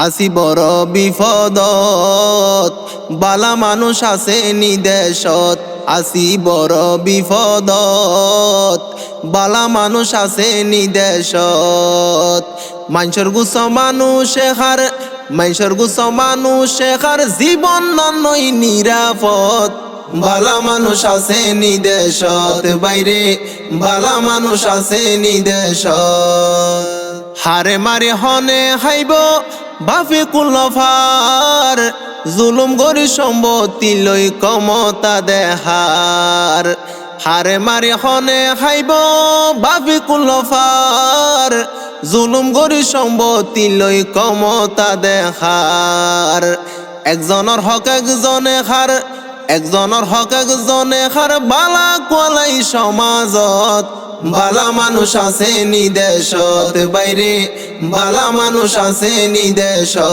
আসি বড় বিপদত, বালা মানুষ আছে নিদেশত। আসি বড় বিপদত, বালা মানুষ আছে নিদেশত। মানুষের গুছ মানুষে হার, মানুষের গুছ মানুষে হার, জীবন নয় নিরাপদ। বালা মানুষ আছে নিদেশত বাইরে, বালা মানুষ আছে নিদেশত। হারে মারে হনে হাইব বাফে কুলফার, জুলুম গরি সম্পত্তি লই ক্ষমতা দেহার। হারে মারে হনে হাইব বাফে কুলফার, জুলুম গরি সম্পত্তি লই ক্ষমতা দেহার। একজনের হক একজনে হার, একজনের হক একজনে হার, বালা কোয়ালাই সমাজত। বালা মানুষ আছে নিদেশত বাইরে, বালা মানুষ আছে নিদেশত।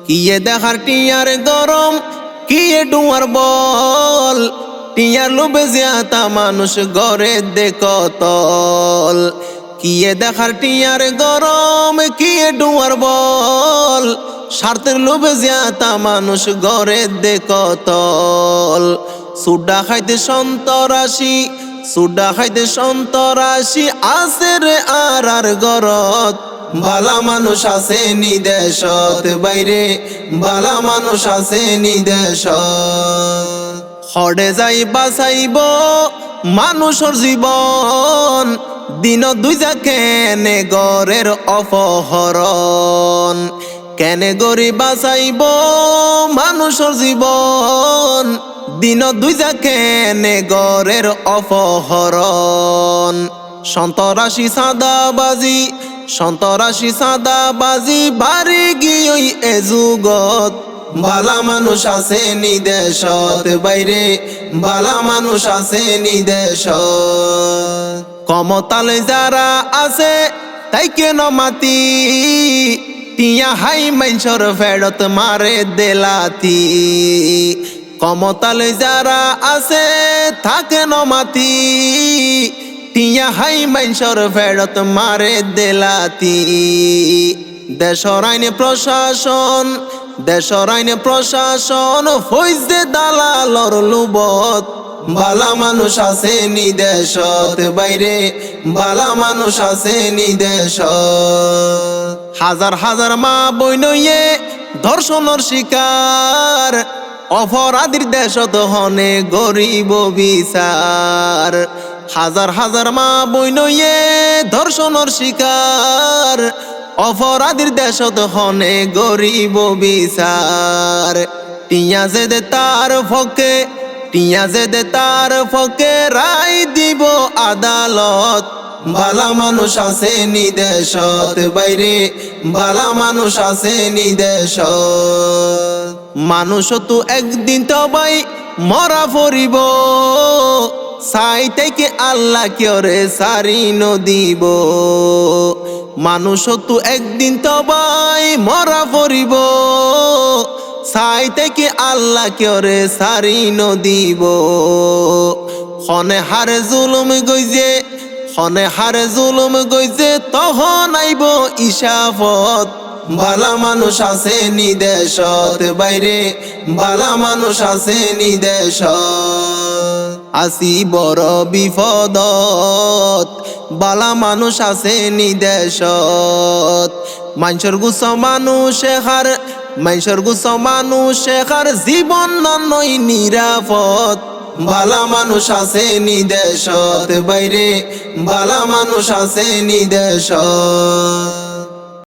কিয়ে দেখার টিয়ার গরম, কিয়ে ডুয়ার বল, টিয়ার লোভে জিয়াতা মানুষ গড়ে দেখতল। কিয়ে দেখার টিয়ার গরম, কিয়ে ডুয়ার বল, স্বার্থের লোভে জিয়াতা মানুষ গড়ে দেখতল। সুডা খাইতে সন্তরাশি, সুডা খাইতে সন্তরাশি আছে রে আর গরত। বালা মানুষ আছে নিদেশত বাইরে, বালা মানুষ আছে নিদেশত। হড়ে যাই বাঁচাইব মানুষের জীবন, দিন দুই যা কেনে গরের অপহরণ। কেনে গরি বাঁচাইব মানুষের জীবন, দিন দুই যা কেনে গরের অপহরণ। সন্তরাশি সাদাবাজি, সন্তরাশি সাদাবাজি বাড়ি গিয়ে এ যুগত। বালা মানুষ আছে নিদেশত বাইরে, বালা মানুষ আছে নিদেশত। ক্ষমতালে যারা আছে তাই কেন মাতি, টিয়া হাই মাইনসর ফেরত মারে দেলাতি। ক্ষমতালে যারা আছে থাকে নমাতি, টিয়া হাই মাইনসর ফেরত মারে দেলাতি। দেশর আইনে প্রশাসন, দেশর আইনে প্রশাসন ফৈজে দালালর লোভত। বালা মানুষ আছে নিদেশত বাইরে, বালা মানুষ আছে নিদেশত। হাজার হাজার মা বইনয়ে ধর্ষণের শিকার, অপরাধীর দেশত হনে গরিব বিচার। হাজার হাজার মা বইনয়ে ধর্ষণের শিকার, অপরাধীর দেশত হনে গরিব বিচার। টিয়া যে দে তার ফকে, টিয়া যে দে তার ফকে, রায় দিব আদালত। বালা মানুষ আছে নিদেশত বাইরে, বালা মানুষ আছে নিদেশত। মানুষ তো একদিন তবাই মরা পড়িব, সাই থেকে আল্লাহ কেরে সারি নদিব। মানুষ তো একদিন তবাই মরা পড়িব, সাই থেকে আল্লাহ কেরে সারি নদিব। হনে হারে জুলুম গইজে, হনে হারে জুলুম গইজে, তখন আইব ইশাফত। বালা মানুষ আছে নিদেশত বাইরে, বালা মানুষ আছে নিদেশত। আসি বড় বিপদত, বালা মানুষ আছে নিদেশত। মানুষের গুছ মানুষে হার, মানুষের গুছ মানুষে হার, জীবন নয় নিরাপদ। বালা মানুষ আছে নিদেশত বাইরে, বালা মানুষ আছে নিদেশত।